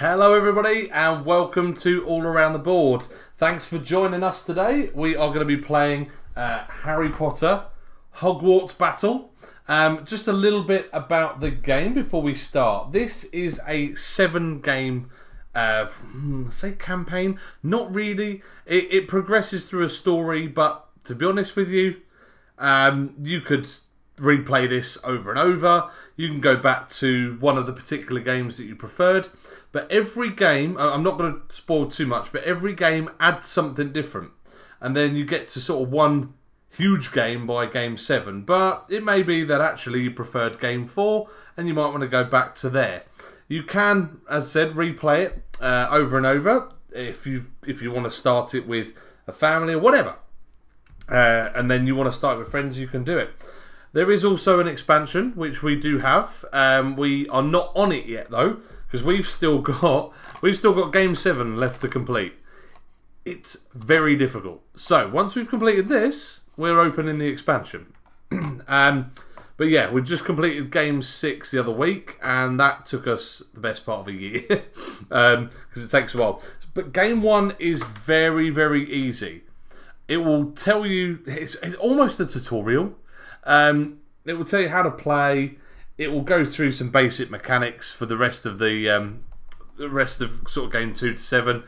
Hello everybody and welcome to All Around the Board. Thanks for joining us today. We are going to be playing Harry Potter Hogwarts Battle. Just a little bit about the game before we start. This is a 7-game campaign. Not really. It progresses through a story, but to be honest with you, you could replay this over and over. You can go back to one of the particular games that you preferred. But every game, I'm not going to spoil too much, but every game adds something different. And then you get to sort of one huge game by game 7. But it may be that actually you preferred game 4 and you might want to go back to there. You can, as I said, replay it over and over if you want to start it with a family or whatever. And then you want to start with friends, you can do it. There is also an expansion, which we do have. We are not on it yet, though, because we've still got game 7 left to complete. It's very difficult. So once we've completed this, we're opening the expansion. But yeah, we just completed game 6 the other week, and that took us the best part of a year because it takes a while. But game 1 is very, very easy. It will tell you, it's almost a tutorial. It will tell you how to play. It will go through some basic mechanics for the rest of sort of game 2 to 7,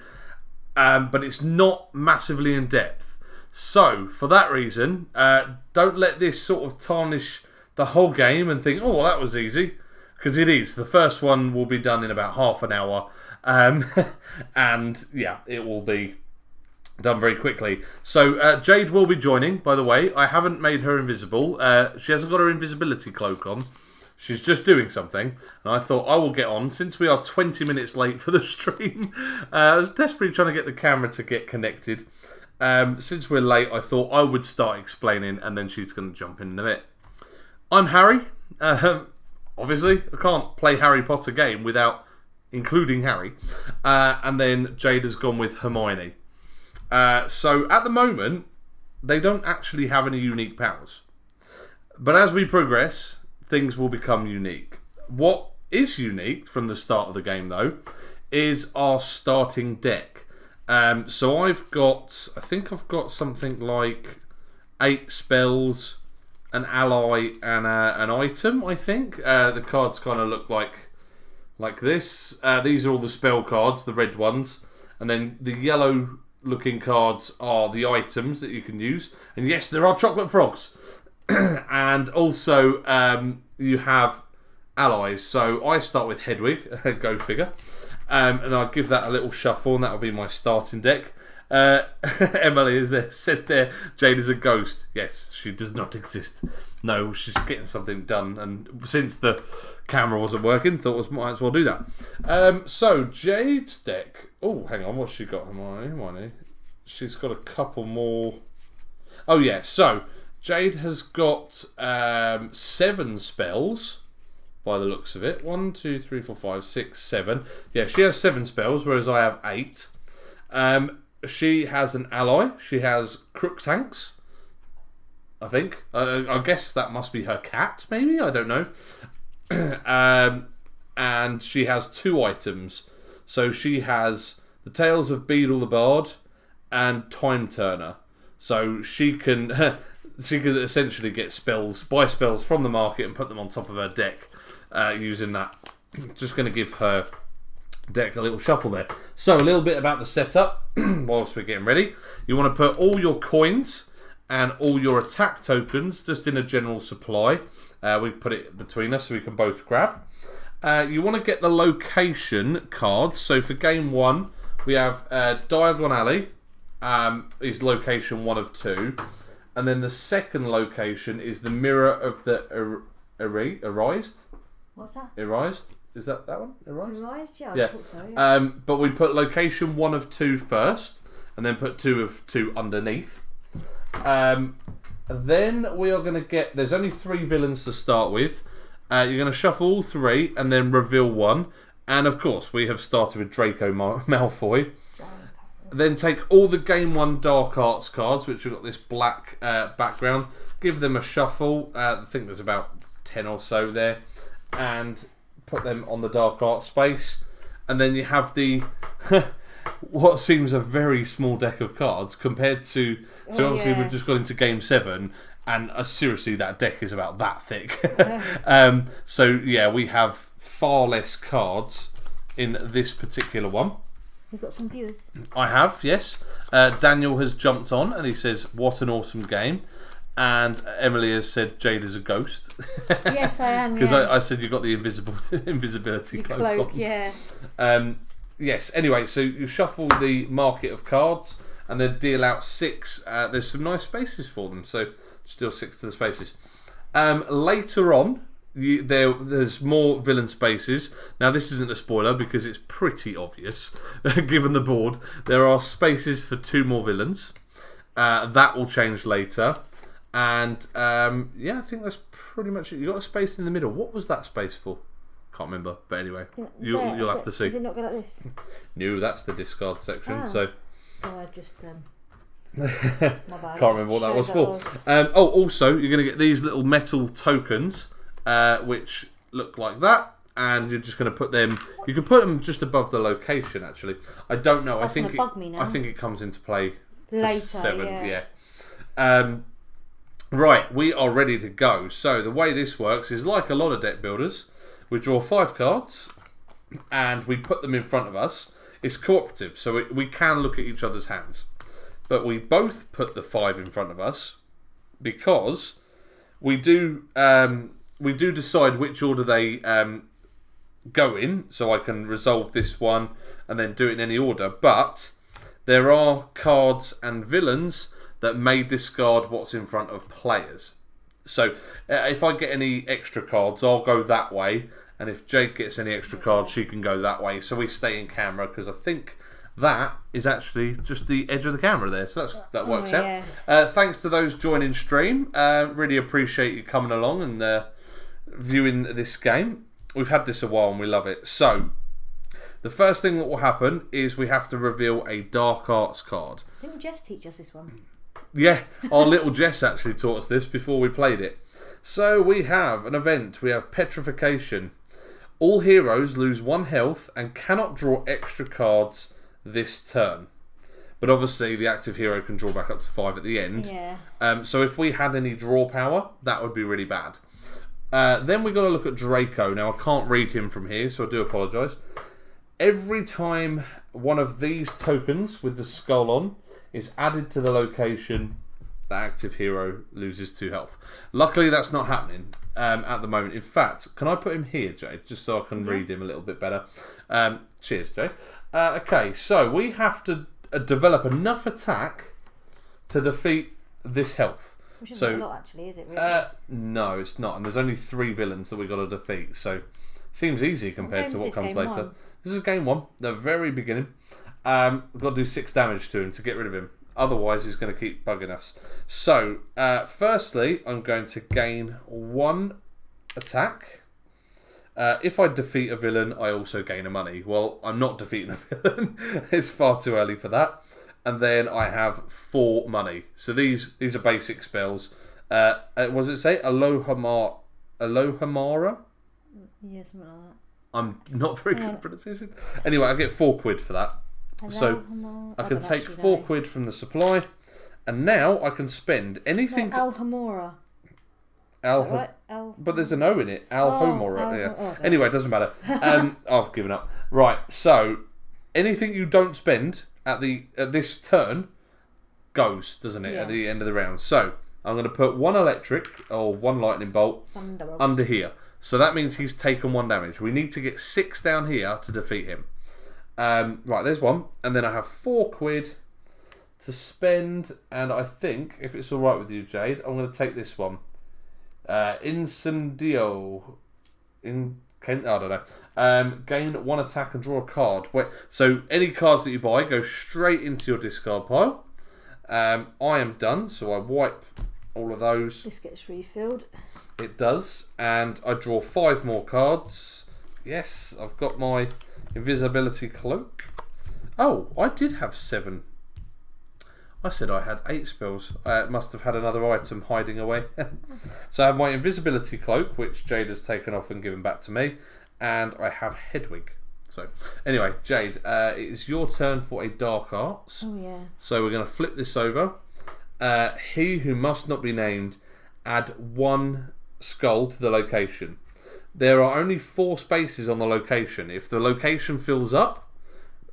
but it's not massively in depth. So for that reason, don't let this sort of tarnish the whole game and think, oh, well, that was easy, because it is. The first one will be done in about half an hour, and yeah, it will be done very quickly. So Jade will be joining, by the way. I haven't made her invisible. She hasn't got her invisibility cloak on. She's just doing something. And I thought I will get on. Since we are 20 minutes late for the stream, I was desperately trying to get the camera to get connected. Since we're late, I thought I would start explaining and then she's going to jump in a bit. I'm Harry. Obviously, I can't play Harry Potter game without including Harry. And then Jade has gone with Hermione. So at the moment, they don't actually have any unique powers. But as we progress, things will become unique. What is unique from the start of the game, though, is our starting deck. So I think I've got something like 8 spells, an ally, and an item, I think. The cards kind of look like this. These are all the spell cards, the red ones. And then the yellow looking cards are the items that you can use. And yes, there are chocolate frogs. And also you have allies. So I start with Hedwig, go figure. And I'll give that a little shuffle, and that'll be my starting deck. Emily is there, said there, Jade is a ghost. Yes, she does not exist. No, she's getting something done, and since the camera wasn't working, thought might as well do that. So Jade's deck. Oh, hang on, what's she got? Hermione. She's got a couple more. Oh yeah, so Jade has got 7 spells by the looks of it. 1, 2, 3, 4, 5, 6, 7. Yeah, she has 7 spells, whereas I have 8. She has an ally. She has Crookshanks, I think. I guess that must be her cat, maybe? I don't know. And she has 2 items. So she has the Tales of Beedle the Bard and Time Turner. So she can essentially get buy spells from the market and put them on top of her deck using that. Just going to give her deck a little shuffle there. So a little bit about the setup whilst we're getting ready. You want to put all your coins and all your attack tokens just in a general supply. We put it between us so we can both grab. You want to get the location cards. So for game 1, we have Diagon Alley is location 1 of 2. And then the second location is the Mirror of the Erased. What's that? Erased? Is that one? Erased? Yeah, I thought so, yeah. But we put location 1 of 2 first, and then put 2 of 2 underneath. Then we are going to get... There's only 3 villains to start with. You're going to shuffle all 3, and then reveal 1. And of course, we have started with Draco Malfoy. Then take all the Game 1 Dark Arts cards, which have got this black background. Give them a shuffle. I think there's about 10 or so there. And put them on the Dark Arts space. and then you have the what seems a very small deck of cards compared to. So obviously we've just got into game 7, and seriously that deck is about that thick. So yeah, we have far less cards in this particular one. We've got some viewers. I have, yes. Daniel has jumped on and he says, "What an awesome game." And Emily has said, "Jade is a ghost." Yes, I am. Because I said you got the invisibility cloak on. Yeah. Yes. Anyway, so you shuffle the market of cards and then deal out 6. There's some nice spaces for them, so still 6 to the spaces. Later on, there's more villain spaces. Now, this isn't a spoiler because it's pretty obvious, given the board. There are spaces for 2 more villains. That will change later. And I think that's pretty much it. You got a space in the middle. What was that space for? Can't remember. But anyway, you'll have to see. Does it not go like this? No, that's the discard section. So. Oh, I just. My bad. Can't remember what that was for. Also, you're going to get these little metal tokens, which look like that, and you're just going to put them. You can put them just above the location. Actually, I don't know. That's gonna bug me now. I think it comes into play later. 7. Yeah. Right, we are ready to go. So the way this works is like a lot of deck builders. We draw 5 cards, and we put them in front of us. It's cooperative, so we can look at each other's hands. But we both put the 5 in front of us because we do decide which order they go in. So I can resolve this one and then do it in any order. But there are cards and villains that may discard what's in front of players. So if I get any extra cards, I'll go that way. And if Jade gets any extra cards, she can go that way. So we stay in camera because I think that is actually just the edge of the camera there. So that works out. Thanks to those joining stream. Really appreciate you coming along and viewing this game. We've had this a while and we love it. So the first thing that will happen is we have to reveal a Dark Arts card. Didn't Jess teach us this one? Yeah, our little Jess actually taught us this before we played it. So we have an event. We have Petrification. All heroes lose 1 health and cannot draw extra cards this turn. But obviously the active hero can draw back up to 5 at the end. Yeah. So if we had any draw power, that would be really bad. Then we've got to look at Draco. Now I can't read him from here, so I do apologise. Every time one of these tokens with the skull on is added to the location, the active hero loses 2 health. Luckily, that's not happening at the moment. In fact, can I put him here, Jade, just so I can read him a little bit better? Cheers, Jade. Okay, so we have to develop enough attack to defeat this health. Which isn't a lot, actually, is it? Really? No, it's not. And there's only 3 villains that we've got to defeat. So seems easy compared to what comes later. 1? This is game 1, the very beginning. We've got to do 6 damage to him to get rid of him. Otherwise, he's going to keep bugging us. So, firstly, I'm going to gain 1 attack. If I defeat a villain, I also gain a money. Well, I'm not defeating a villain. It's far too early for that. And then I have 4 money. So these are basic spells. What does it say? Alohomara? Yeah, something like that. I'm not very good at pronunciation. Anyway, I get 4 quid for that. So I can take 4 quid from the supply, and now I can spend anything. Alhambra. Right? But there's an O in it. Alhambra. Anyway, it doesn't matter. I've given up. Right. So anything you don't spend at this turn goes, doesn't it? At the end of the round. So I'm going to put 1 electric or 1 lightning bolt under here. So that means he's taken 1 damage. We need to get 6 down here to defeat him. Right, there's 1, and then I have 4 quid to spend, and I think, if it's alright with you, Jade, I'm going to take this one. Incendio. I don't know. Gain 1 attack and draw a card. So any cards that you buy go straight into your discard pile. I am done, so I wipe all of those. This gets refilled. It does, and I draw 5 more cards. Yes, I've got my invisibility cloak. Oh, I did have 7. I said I had 8 spells. I must have had another item hiding away. So I have my invisibility cloak, which Jade has taken off and given back to me, and I have Hedwig. So, anyway, Jade, it is your turn for a dark arts. Oh yeah. So we're going to flip this over. He who must not be named, add 1 skull to the location. There are only 4 spaces on the location. If the location fills up,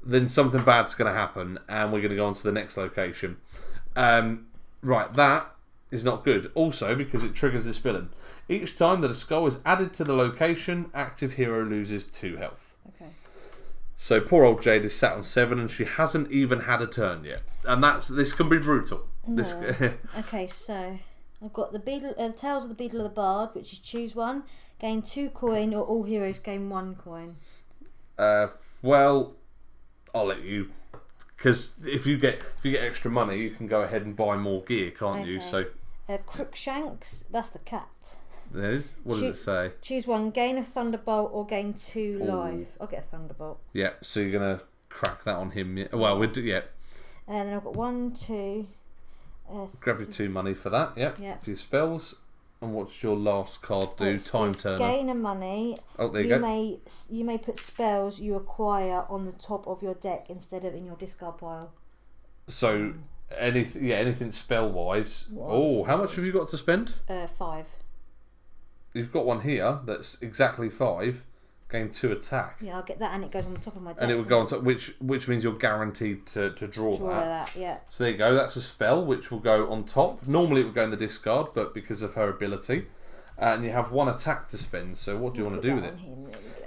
then something bad's going to happen, and we're going to go on to the next location. Right, that is not good. Also, because it triggers this villain. Each time that a skull is added to the location, active hero loses 2 health. Okay. So poor old Jade is sat on 7, and she hasn't even had a turn yet. And this can be brutal. No. Okay, so I've got the Tales of the Beadle of the Bard, which is choose 1, gain 2 coin, or all heroes gain 1 coin. Well, I'll let you, because if you get extra money, you can go ahead and buy more gear, can't you? So Crookshanks, that's the cat. There is. What does it say? Choose 1, gain a thunderbolt or gain 2 Ooh. life. I'll get a thunderbolt. Yeah. So you're gonna crack that on him. Yeah. Well, we'll do. Yeah. And then I've got 1, 2. Grab your 2 money for that. Yeah. For your spells. And what's your last card do? Time turner. Gain a money. Oh, there you go. You may put spells you acquire on the top of your deck instead of in your discard pile. So anything spell wise. Oh, how much have you got to spend? 5. You've got one here that's exactly 5. Gain 2 attack. Yeah, I'll get that, and it goes on the top of my deck. And it would go on top, which means you're guaranteed to draw that. Yeah. So there you go. That's a spell which will go on top. Normally it would go in the discard, but because of her ability, and you have 1 attack to spend. So what do you want to do with it?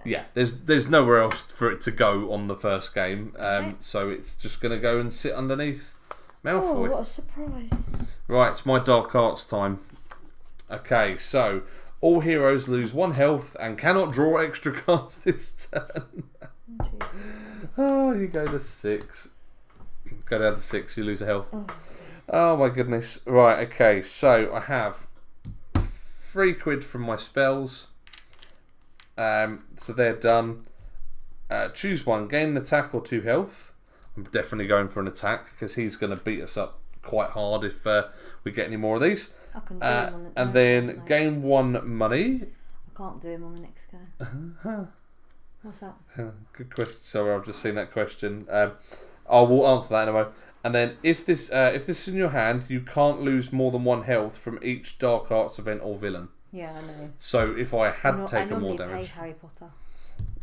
Yeah, there's nowhere else for it to go on the first game. So it's just going to go and sit underneath Malfoy. Oh, what a surprise! Right, it's my dark arts time. Okay, so all heroes lose 1 health and cannot draw extra cards this turn. Oh, you go to 6. Go down to 6, you lose a health. Oh my goodness. Right, okay, so I have 3 quid from my spells. So they're done. Choose 1, gain an attack or 2 health. I'm definitely going for an attack because he's going to beat us up quite hard if we get any more of these. I can do him on the and then gain 1 money. I can't do him on the next go. What's that? Good question. Sorry, I've just seen that question. I will answer that in a moment. And then if this is in your hand, you can't lose more than 1 health from each dark arts event or villain. Yeah, I know. So if I had taken more damage. I normally play Harry Potter.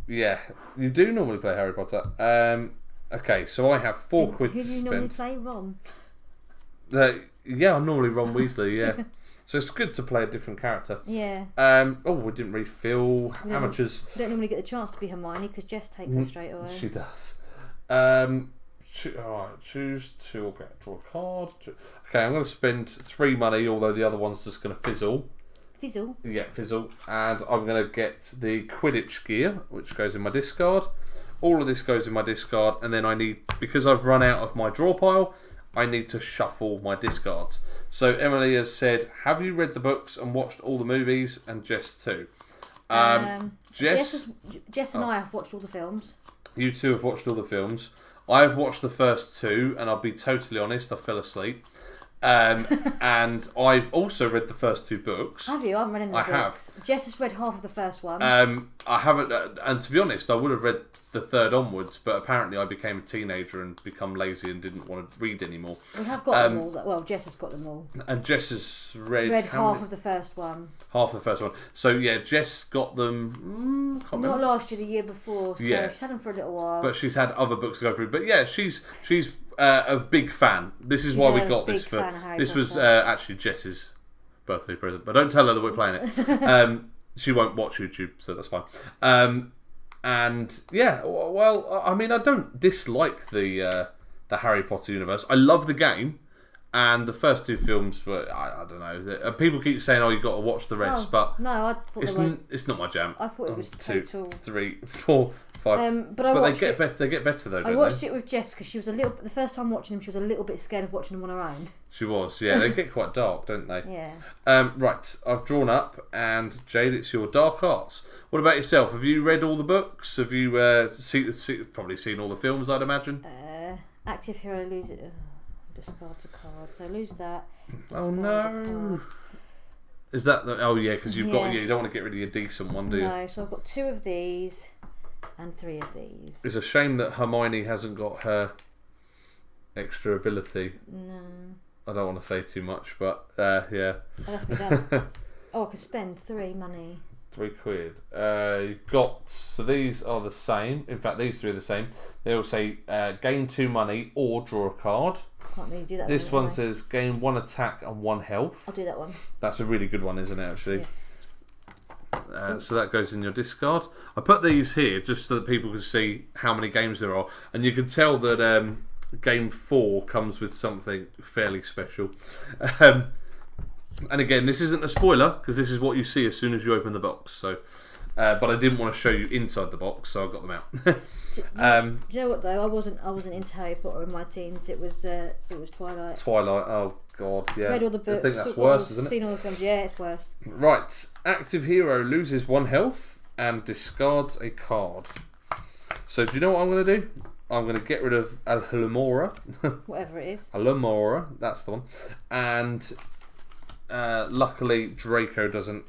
Yeah, you do normally play Harry Potter. Okay, so I have 4 quid to spend. Who do you normally play, Ron? Yeah, I'm normally Ron Weasley, yeah. So it's good to play a different character. Yeah. We didn't refill amateurs. We don't normally get the chance to be Hermione because Jess takes her straight away. She does. Alright, choose 2 or draw a card. Okay, I'm going to spend 3 money, although the other one's just going to fizzle. Fizzle? Yeah, fizzle. And I'm going to get the Quidditch gear, which goes in my discard. All of this goes in my discard, and then I need, because I've run out of my draw pile, I need to shuffle my discards. So Emily has said, have you read the books and watched all the movies? And Jess too. Jess and I have watched all the films. You two have watched all the films. I've watched the first 2, and I'll be totally honest, I fell asleep. And I've also read the first 2 books. Have you? I haven't read any of the books. Jess has read half of the first one. I haven't, and to be honest, I would have read the 3rd onwards, but apparently I became a teenager and become lazy and didn't want to read anymore. We have got them all. Well, Jess has got them all. And Jess has read half of the first one. Half of the first one. So yeah, Jess got them. Not last year, the year before. So she's had them for a little while. But she's had other books to go through. But yeah, she's a big fan. This is why we got this for. This was actually Jess's birthday present, but don't tell her that we're playing it. She won't watch YouTube, so that's fine. And yeah, well, I mean, I don't dislike the Harry Potter universe. I love the game, and the first 2 films were I don't know. People keep saying, "Oh, you got to watch the rest," but no, I thought it's not my jam. I thought it was 2, total 3, 4, 5. But they get better though. I watched it with Jess because she was the first time watching them. She was a little bit scared of watching them on her own. She was, yeah. They get quite dark, don't they? Yeah. Right, I've drawn up, and Jade, it's your dark arts. What about yourself? Have you read all the books? Have you probably seen all the films, I'd imagine? Active hero loses it. Discards a card, so lose that. Oh no! Is that the? Oh yeah, because you've got. Yeah, you don't want to get rid of your decent one, do you? No, so I've got 2 of these, and 3 of these. It's a shame that Hermione hasn't got her extra ability. No. I don't want to say too much, but yeah. Oh, that's me done. Oh, I could spend 3 money. £3. You've got, so these are the same. In fact, these 3 are the same. They all say gain 2 money or draw a card. Can't really do that. This one says gain 1 attack and 1 health. I'll do that one. That's a really good one, isn't it, actually? Yeah. So that goes in your discard. I put these here just so that people can see how many games there are. And you can tell that game 4 comes with something fairly special. And again, this isn't a spoiler because this is what you see as soon as you open the box. So, but I didn't want to show you inside the box, so I got them out. Do you know what though? I wasn't into Harry Potter in my teens. It was Twilight. Twilight. Oh God, yeah. Read all the books. I think that's worse, isn't it? Seen all the films. Yeah, it's worse. Right. Active hero loses 1 health and discards a card. So do you know what I'm going to do? I'm going to get rid of Alohomora. Whatever it is. Alohomora, that's the one. And luckily Draco doesn't.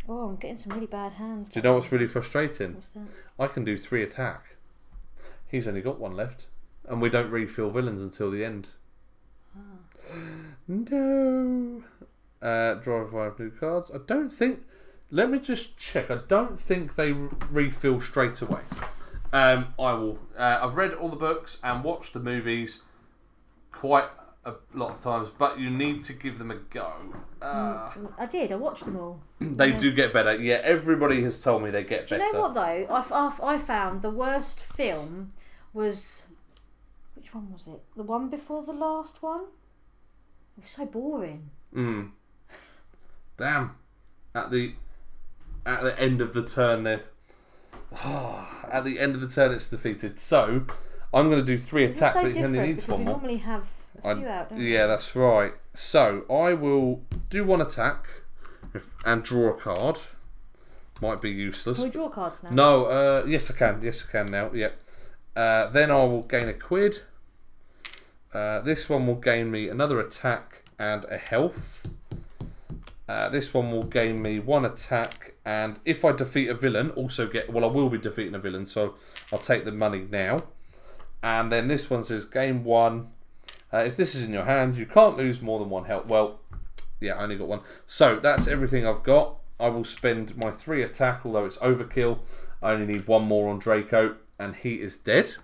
Oh, I'm getting some really bad hands. Do you know what's really frustrating? What's that? I can do 3 attack. He's only got 1 left. And we don't refill villains until the end. No. Draw 5 blue cards. I don't think. Let me just check. I don't think they refill straight away. I will. I've read all the books and watched the movies quite a lot of times, but you need to give them a go. I did. I watched them all. They do get better. Yeah, everybody has told me they get better. Do you know what though? I found the worst film was, which one was it? The one before the last one. It was so boring. Damn. At the end of the turn there. At the end of the turn it's defeated. So I'm going to do 3 attack, but it only needs 1 we more. normally have a few out, don't we? Yeah, that's right. So I will do 1 attack and draw a card. Might be useless. Can we draw cards now? No, yes I can. Yes I can now. Yep. Then I will gain a quid. This one will gain me another attack and a health. This one will gain me 1 attack, and if I defeat a villain, also get. Well, I will be defeating a villain, so I'll take the money now. And then this one says gain 1. If this is in your hand, you can't lose more than 1 health. Well, yeah, I only got 1. So that's everything I've got. I will spend my 3 attack, although it's overkill. I only need 1 more on Draco, and he is dead.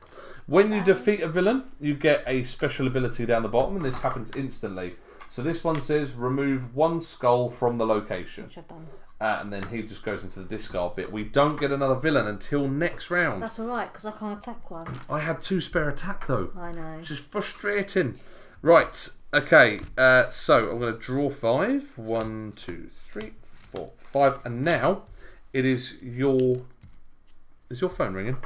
When you defeat a villain, you get a special ability down the bottom, and this happens instantly. So this one says remove 1 skull from the location. Which I've done. And then he just goes into the discard bit. We don't get another villain until next round. That's alright, because I can't attack one. I had 2 spare attack though. I know. Which is frustrating. Right, okay. So I'm going to draw 5. 1, 2, 3, 4, 5. And now it is your... Is your phone ringing?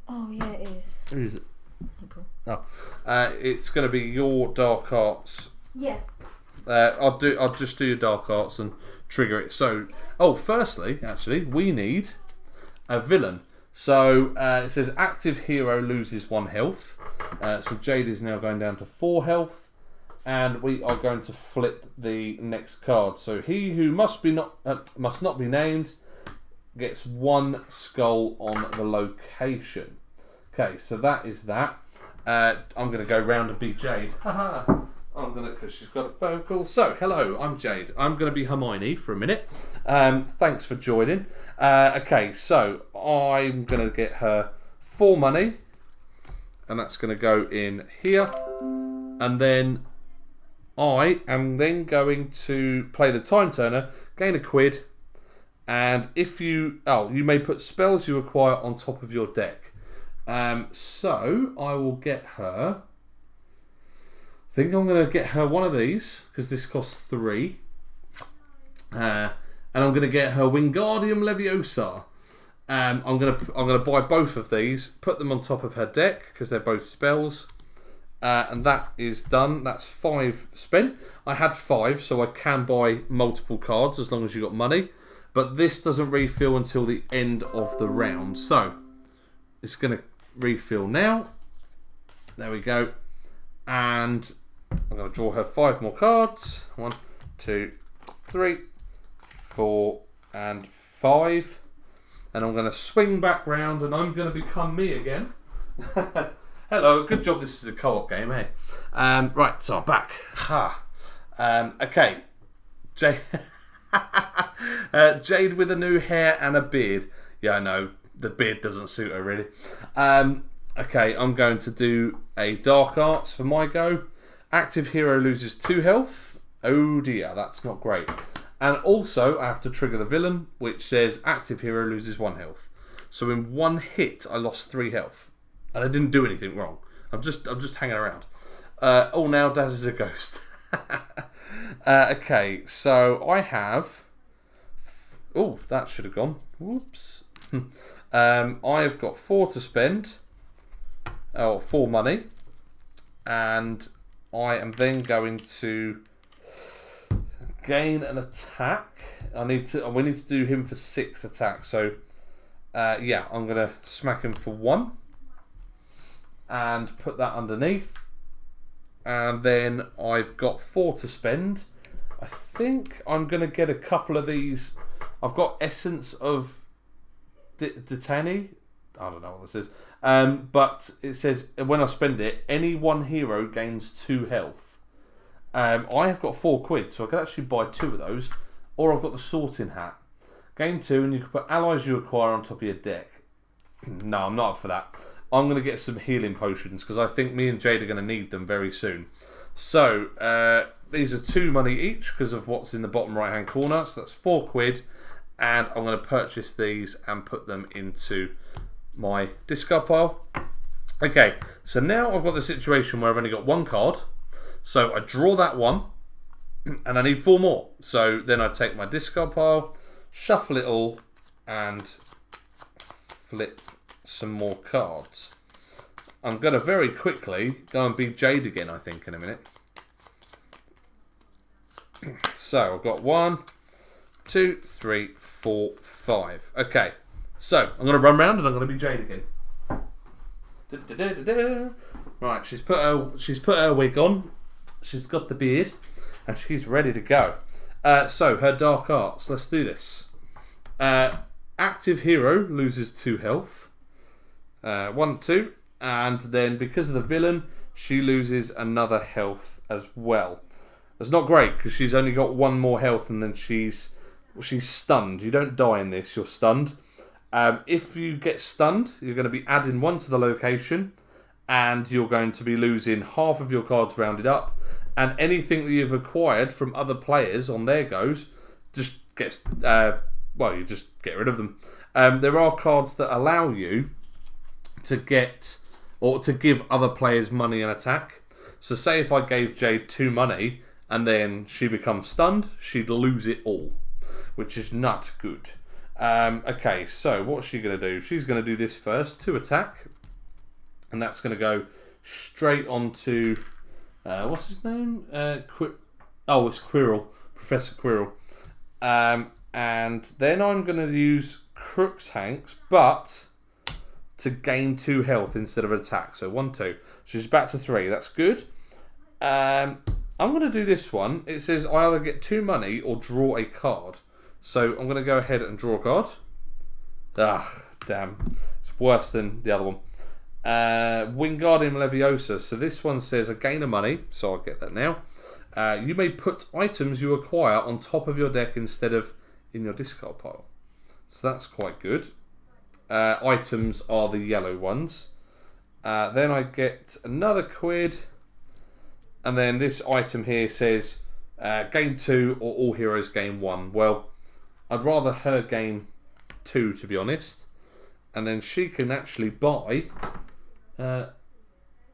Oh yeah, it is. Who is it? April. Oh, it's going to be your dark arts. Yeah. I'll just do your dark arts and trigger it. So, firstly, actually, we need a villain. So it says active hero loses 1 health. So Jade is now going down to 4 health, and we are going to flip the next card. So he who must not be named gets 1 skull on the location. Okay, so that is that. I'm going to go round and be Jade. Haha. Because she's got a phone call. So, hello, I'm Jade. I'm going to be Hermione for a minute. Thanks for joining. Okay, so I'm going to get her 4 money. And that's going to go in here. And then I am then going to play the time turner, gain a quid. And if you may put spells you acquire on top of your deck. So I will get her. I think I'm going to get her one of these because this costs 3. And I'm going to get her Wingardium Leviosa. I'm going to buy both of these, put them on top of her deck because they're both spells. And that is done. That's 5 spent. I had 5, so I can buy multiple cards as long as you got money. But this doesn't refill until the end of the round. So it's going to refill now. There we go. And I'm going to draw her 5 more cards. 1, 2, 3, 4, and 5. and I'm going to swing back round, and I'm going to become me again. Hello, good job this is a co-op game, eh? Right, so I'm back. Okay. Jayde with a new hair and a beard. Yeah, I know, the beard doesn't suit her really. Okay, I'm going to do a Dark Arts for my go. Active hero loses 2 health. Oh dear, that's not great. And also, I have to trigger the villain, which says active hero loses 1 health. So in 1 hit, I lost 3 health. And I didn't do anything wrong. I'm just hanging around. Now Dazz is a ghost. Okay, so I have... Oh, that should have gone. Whoops. I've got 4 to spend. 4 money. And I am then going to gain an attack. We need to do him for 6 attacks. So, yeah, I'm going to smack him for 1. And put that underneath. And then I've got 4 to spend. I think I'm going to get a couple of these. I've got Essence of Detani. I don't know what this is. But it says when I spend it, any one hero gains 2 health. I have got 4 quid, so I could actually buy 2 of those. Or I've got the Sorting Hat. Gain 2, and you can put allies you acquire on top of your deck. No, I'm not up for that. I'm going to get some healing potions because I think me and Jayde are going to need them very soon. So, these are 2 money each because of what's in the bottom right hand corner. So that's 4 quid. And I'm going to purchase these and put them into my discard pile. Okay, so now I've got the situation where I've only got 1 card. So I draw that one and I need 4 more. So then I take my discard pile, shuffle it all, and flip some more cards. I'm going to very quickly go and be Jayde again, I think, in a minute. So I've got 1, 2, 3, 4, 5. Okay, so I'm going to run round and I'm going to be Jayde again. Right, she's put her wig on. She's got the beard, and she's ready to go. So her Dark Arts. Let's do this. Active hero loses 2 health. 1, 2, and then because of the villain, she loses another health as well. That's not great because she's only got 1 more health, and then she's stunned. You don't die in this; you're stunned. If you get stunned, you're going to be adding 1 to the location, and you're going to be losing half of your cards rounded up, and anything that you've acquired from other players on their goes just gets you just get rid of them. There are cards that allow you to get or to give other players money and attack. So say if I gave Jayde 2 money and then she becomes stunned, she'd lose it all, which is not good. Okay, so what's she going to do? She's going to do this first, 2 attack, and that's going to go straight onto what's his name? It's Quirrell, Professor Quirrell. And then I'm going to use Crookshanks, but to gain 2 health instead of attack. So 1, 2. She's back to 3. That's good. I'm going to do this one. It says I either get 2 money or draw a card. So I'm going to go ahead and draw a card. Ah, damn. It's worse than the other one. Wingardium Leviosa. So this one says I gain a money. So I'll get that now. You may put items you acquire on top of your deck instead of in your discard pile. So that's quite good. Items are the yellow ones. Then I get another quid. And then this item here says gain 2 or all heroes gain 1. Well, I'd rather her gain 2, to be honest. And then she can actually buy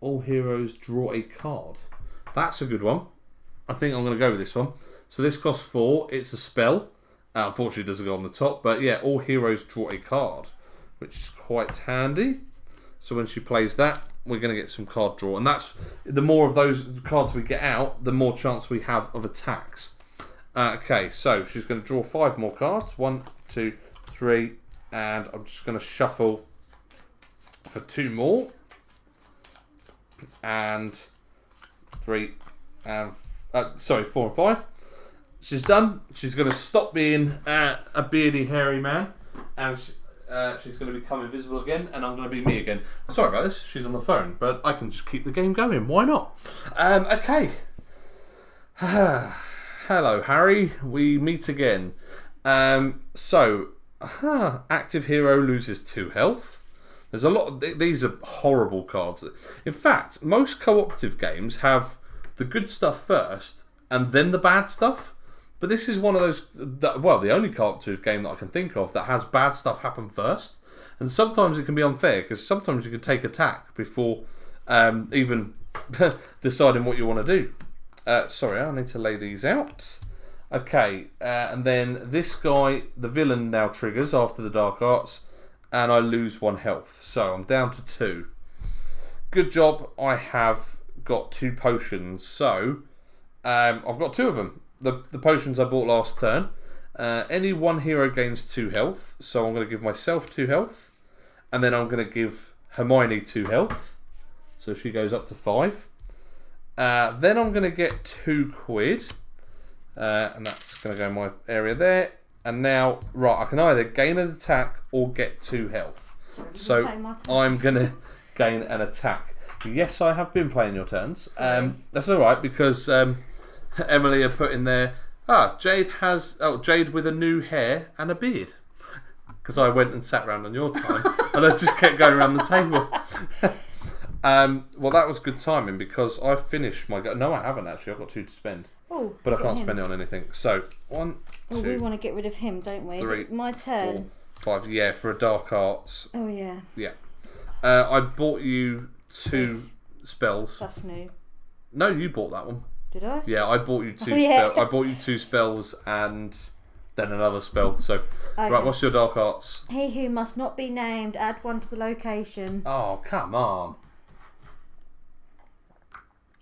all heroes draw a card. That's a good one. I think I'm going to go with this one. So this costs 4. It's a spell. Unfortunately, it doesn't go on the top. But yeah, all heroes draw a card, which is quite handy. So when she plays that, we're going to get some card draw. And that's the more of those cards we get out, the more chance we have of attacks. Okay, so she's going to draw 5 more cards. 1, 2, 3. And I'm just going to shuffle for 2 more. And 3 and 4 and 5. She's done. She's going to stop being a beardy, hairy man, and she's going to become invisible again, and I'm going to be me again. Sorry about this, she's on the phone, but I can just keep the game going, why not? Okay. Hello, Harry. We meet again. Active hero loses 2 health. There's a lot of... These are horrible cards. In fact, most cooperative games have the good stuff first, and then the bad stuff. But this is one of those... the only cooperative game that I can think of that has bad stuff happen first. And sometimes it can be unfair, because sometimes you can take attack before even deciding what you want to do. Sorry, I need to lay these out. Okay, and then this guy, the villain, now triggers after the Dark Arts, and I lose 1 health. So I'm down to 2. Good job, I have got 2 potions. So I've got 2 of them. The potions I bought last turn. Any one hero gains 2 health, so I'm going to give myself 2 health, and then I'm going to give Hermione 2 health, so she goes up to 5. Then I'm going to get 2 quid, and that's going to go in my area there. And now, right, I can either gain an attack or get 2 health. So I'm going to gain an attack. Yes, I have been playing your turns. That's all right, because Emily had put in there, Jayde with a new hair and a beard. Because I went and sat round on your time, and I just kept going around the table. Well, that was good timing, because I finished my... No, I haven't actually. I've got 2 to spend. Oh, but I can't spend it on anything. So, 1, 2... we want to get rid of him, don't we? 3, Is it my turn? 4, 5. Yeah, for a Dark Arts. Oh, yeah. Yeah. I bought you 2 spells. That's new. No, you bought that one. Did I? Yeah, I bought you 2 spells. I bought you 2 spells and then another spell. So, okay. Right, what's your Dark Arts? He who must not be named, add 1 to the location. Oh, come on.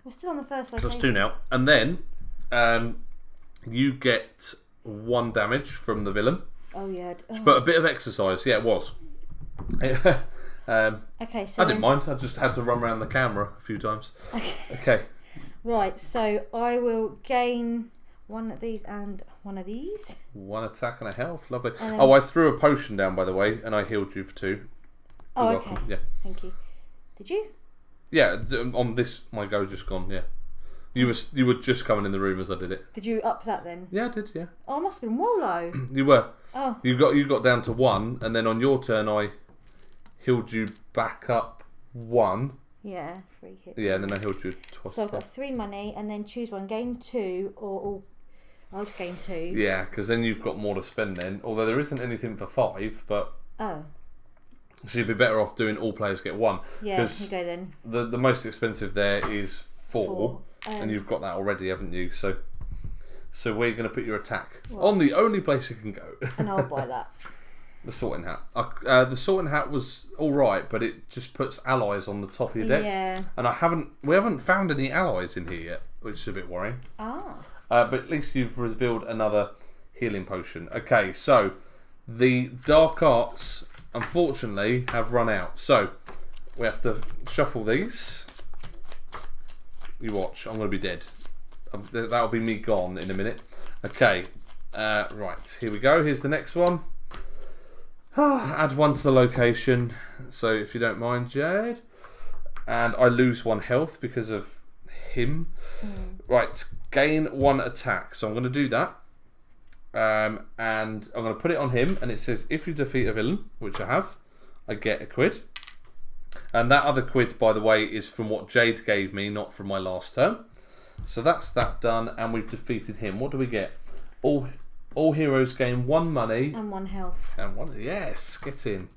We're still on the first location. So it's 2 now. And then you get 1 damage from the villain. Oh, yeah. Oh. But a bit of exercise. Yeah, it was. Okay, so... I didn't mind. I just had to run around the camera a few times. Okay. Right, so I will gain 1 of these and 1 of these. 1 attack and a health. Lovely. I threw a potion down, by the way, and I healed you for 2. Oh, You're okay. welcome. Yeah. Thank you. Did you? Yeah, on this, my go just gone, yeah. You were just coming in the room as I did it. Did you up that then? Yeah, I did, yeah. Oh, I must have been well low. You were. Oh. You got down to 1, and then on your turn I healed you back up 1. Yeah, 3 hits. Yeah, and then I healed you twice. So I've got 3 money, and then choose 1. Gain 2, or I'll just gain 2. Yeah, because then you've got more to spend then. Although there isn't anything for 5, but... Oh. So you'd be better off doing all players get 1. Yeah, you go then. The most expensive there is 4. And you've got that already, haven't you? So where are you going to put your attack? Well, on the only place it can go. And I'll buy that. The sorting hat. The sorting hat was all right, but it just puts allies on the top of your deck. Yeah. And we haven't found any allies in here yet, which is a bit worrying. Ah. But at least you've revealed another healing potion. Okay, so the Dark Arts, unfortunately, have run out. So we have to shuffle these. You watch, I'm going to be dead. That'll be me gone in a minute. Okay, right, here we go. Here's the next one. Add 1 to the location. So if you don't mind, Jayde. And I lose 1 health because of him. Right, gain 1 attack. So I'm going to do that. And I'm going to put it on him. And it says, if you defeat a villain, which I have, I get a quid. And that other quid, by the way, is from what Jayde gave me, not from my last turn. So that's that done, and we've defeated him. What do we get? All heroes gain 1 money. And 1 health. And 1, yes, get in.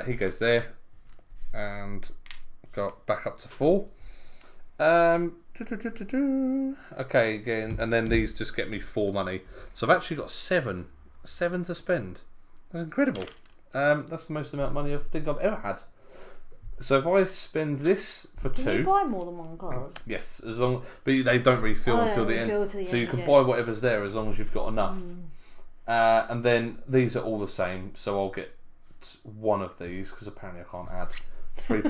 He goes there. And got back up to 4. Okay, again, and then these just get me 4 money. So I've actually got 7 to spend. That's incredible. That's the most amount of money I think I've ever had. So if I spend this for 2... Can you buy more than 1 card? Yes, as long, but they don't refill until the end. So you can buy whatever's there as long as you've got enough. And then these are all the same, so I'll get 1 of these, because apparently I can't add. 3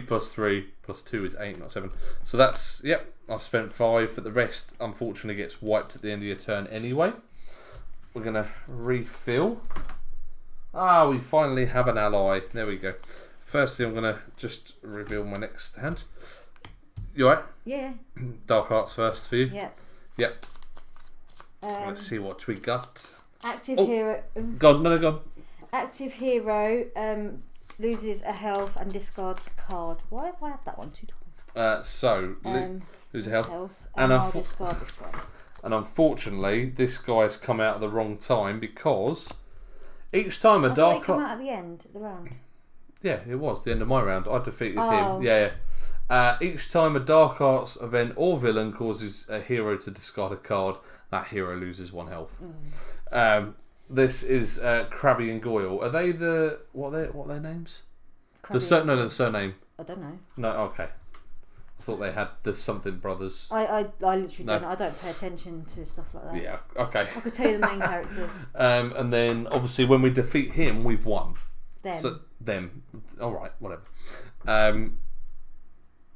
plus 3 plus 2 is 8, not 7. So that's, yep, I've spent 5, but the rest unfortunately gets wiped at the end of your turn anyway. We're going to refill. Ah, we finally have an ally. There we go. Firstly, I'm going to just reveal my next hand. You alright? Yeah. Dark Arts first for you? Yep. Yep. Let's see what we got. Active hero. Go on, no, go on. Active hero loses a health and discards a card. Why have I had that one 2 times? Lose a health. And I'll discard this one. And unfortunately, this guy's come out at the wrong time because each time a Dark Art... come out at the end of the round. Yeah, it was the end of my round. I defeated Oh. him. Yeah. Each time a Dark Arts event or villain causes a hero to discard a card, that hero loses 1 health. This is Krabby and Goyle. Are they the what are their names? The surname. I don't know. No, okay. I thought they had the something brothers. I literally don't. I don't pay attention to stuff like that. Yeah. Okay. I could tell you the main characters. And then obviously when we defeat him, we've won. Them. All right. Whatever.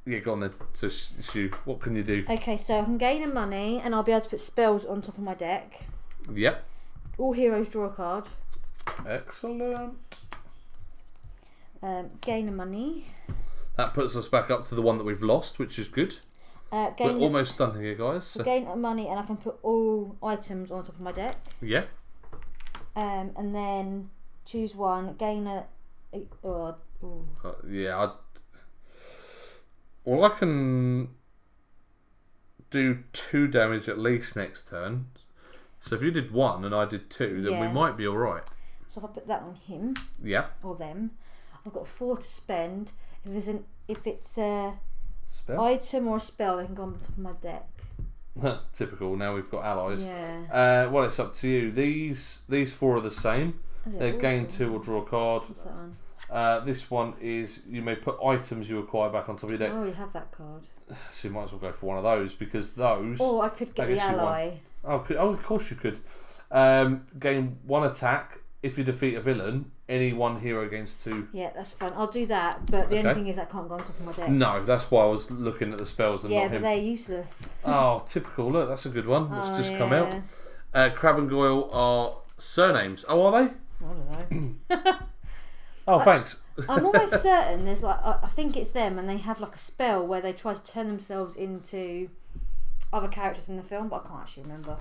Yeah, go on then. So, Shu, what can you do? Okay, so I can gain a money and I'll be able to put spells on top of my deck. Yep. All heroes draw a card. Excellent. Gain a money. That puts us back up to the one that we've lost, which is good. We're almost done here, guys. So. Gain a money and I can put all items on top of my deck. Yeah. And then choose one. Gain a... Yeah, well, I can do 2 damage at least next turn. So if you did 1 and I did 2, then we might be all right. So if I put that on him, or them, I've got 4 to spend. If it's a spell item or a spell, they can go on top of my deck. Typical. Now we've got allies. Yeah. Well, it's up to you. These 4 are the same. They gain 2 or draw a card. What's that one? This one is you may put items you acquire back on top of your deck. Oh, you have that card. So you might as well go for one of those because those. Or I could get the ally. Oh, of course you could. Gain 1 attack if you defeat a villain. Any 1 hero gains 2. Yeah, that's fine. I'll do that. But the only thing is I can't go on top of my deck. No, that's why I was looking at the spells and not him. Yeah, but they're useless. Oh, typical. Look, that's a good one. That's just come out. Crab and Goyle are surnames. Oh, are they? I don't know. Oh, thanks. I'm almost certain there's I think it's them, and they have like a spell where they try to turn themselves into other characters in the film, but I can't actually remember.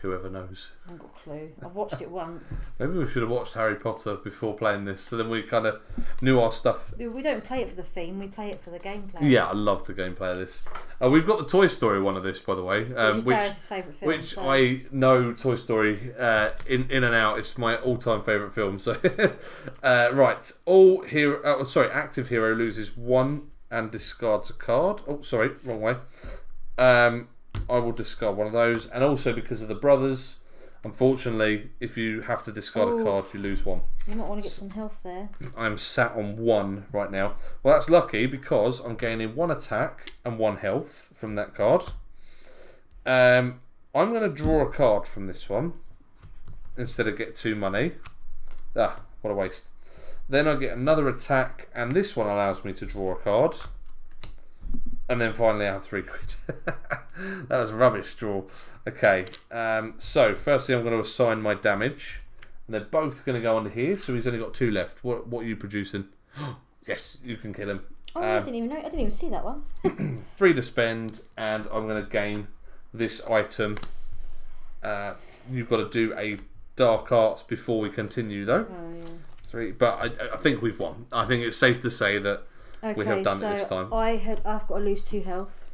Whoever knows. I haven't got a clue. I've watched it once. Maybe we should have watched Harry Potter before playing this, so then we kind of knew our stuff. We don't play it for the theme, we play it for the gameplay. Yeah, I love the gameplay of this. We've got the Toy Story one of this, by the way. Which is Darius' favourite film. Which I know Toy Story in and out. It's my all-time favourite film. So, right. Active hero loses 1 and discards a card. Oh, sorry, wrong way. I will discard one of those, and also because of the brothers, unfortunately, if you have to discard a card, you lose 1. You might want to get some health there. I'm sat on 1 right now. Well, that's lucky because I'm gaining 1 attack and 1 health from that card. I'm going to draw a card from this one instead of get 2 money. What a waste. Then I get another attack, and this one allows me to draw a card. And then finally I have 3 quid. That was a rubbish draw. Okay, so firstly I'm going to assign my damage. And they're both going to go under here, so he's only got 2 left. What are you producing? Yes, you can kill him. Oh, I didn't even know. I didn't even see that one. 3 to spend, and I'm going to gain this item. You've got to do a Dark Arts before we continue, though. Oh, yeah. 3, but I think we've won. I think it's safe to say that we have done it this time. I've got to lose 2 health.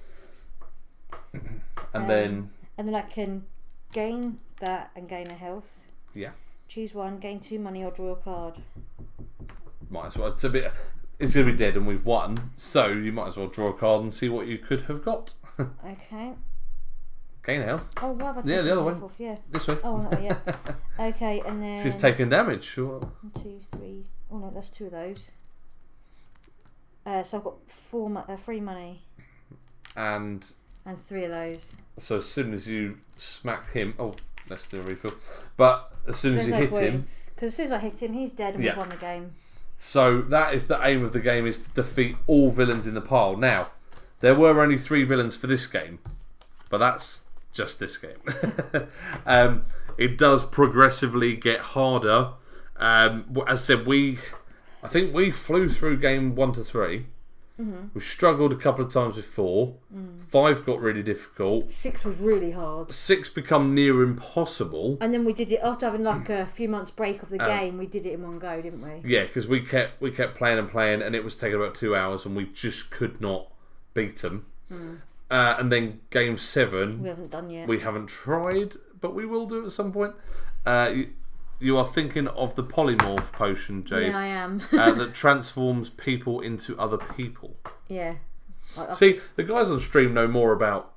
And then I can gain that and gain a health. Yeah. Choose 1, gain 2 money or draw a card. Might as well. It's going to be dead and we've won, so you might as well draw a card and see what you could have got. Okay. Gain health. Oh, wow. Yeah, the other one. Off, yeah. This way. Oh, no, yeah. Okay, and then... She's taking damage. Sure. 1, 2, 3. Oh, no, that's 2 of those. So I've got 3 money. And 3 of those. So as soon as you smack him... Oh, let's do a refill. But as soon as you hit him... Because as soon as I hit him, he's dead and we've won the game. So that is the aim of the game, is to defeat all villains in the pile. Now, there were only 3 villains for this game. But that's just this game. It does progressively get harder As I said, I think we flew through game 1 to 3. We struggled a couple of times with 4. 5 got really difficult. 6 was really hard. 6 become near impossible. And then we did it after having like a few months break of the game. We did it in one go, didn't we? Yeah, because we kept playing and playing, and it was taking about 2 hours, and we just could not beat them. And then game 7, we haven't done yet. We haven't tried, but we will do it at some point. You are thinking of the polymorph potion, Jade. Yeah, I am. That transforms people into other people. Yeah. See, the guys on stream know more about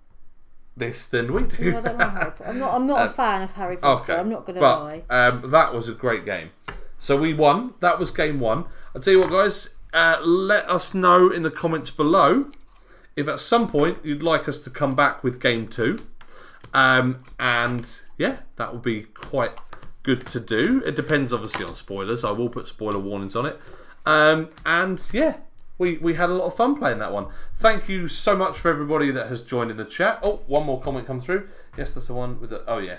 this than we do. No, I don't like Harry Potter. I'm not a fan of Harry Potter. Okay. I'm not going to lie. That was a great game. So we won. That was game 1. I'll tell you what, guys. Let us know in the comments below if at some point you'd like us to come back with game 2. And yeah, that will be quite good to do. It depends obviously on spoilers. I will put spoiler warnings on it. And yeah, we had a lot of fun playing that one. Thank you so much for everybody that has joined in the chat. Oh, one more comment come through. Yes, that's the one with the... Oh yeah.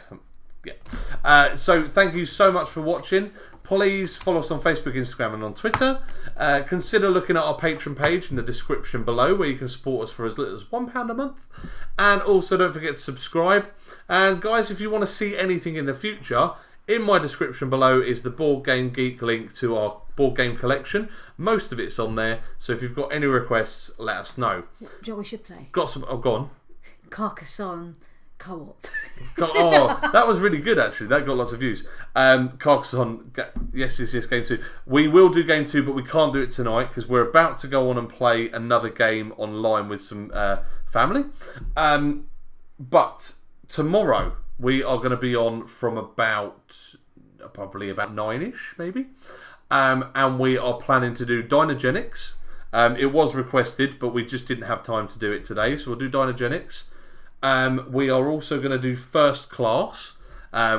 Yeah. So thank you so much for watching. Please follow us on Facebook, Instagram and on Twitter. Consider looking at our Patreon page in the description below, where you can support us for as little as £1 a month. And also don't forget to subscribe. And guys, if you want to see anything in the future, in my description below is the Board Game Geek link to our board game collection. Most of it's on there, so if you've got any requests, let us know. Do you know what we should play? Got some... Oh, go on. Carcassonne co-op. Oh, that was really good actually. That got lots of views. Carcassonne, yes, game 2. We will do game 2, but we can't do it tonight because we're about to go on and play another game online with some family. But tomorrow we are going to be on from probably about 9ish maybe. And we are planning to do Dynagenics. It was requested, but we just didn't have time to do it today, so we'll do Dynagenics. We are also going to do First Class,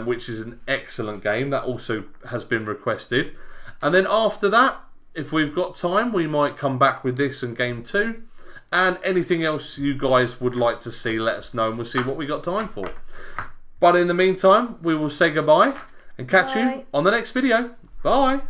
which is an excellent game. That also has been requested. And then after that, if we've got time, we might come back with this and game 2. And anything else you guys would like to see, let us know, and we'll see what we got time for. But in the meantime, we will say goodbye and catch you on the next video. Bye.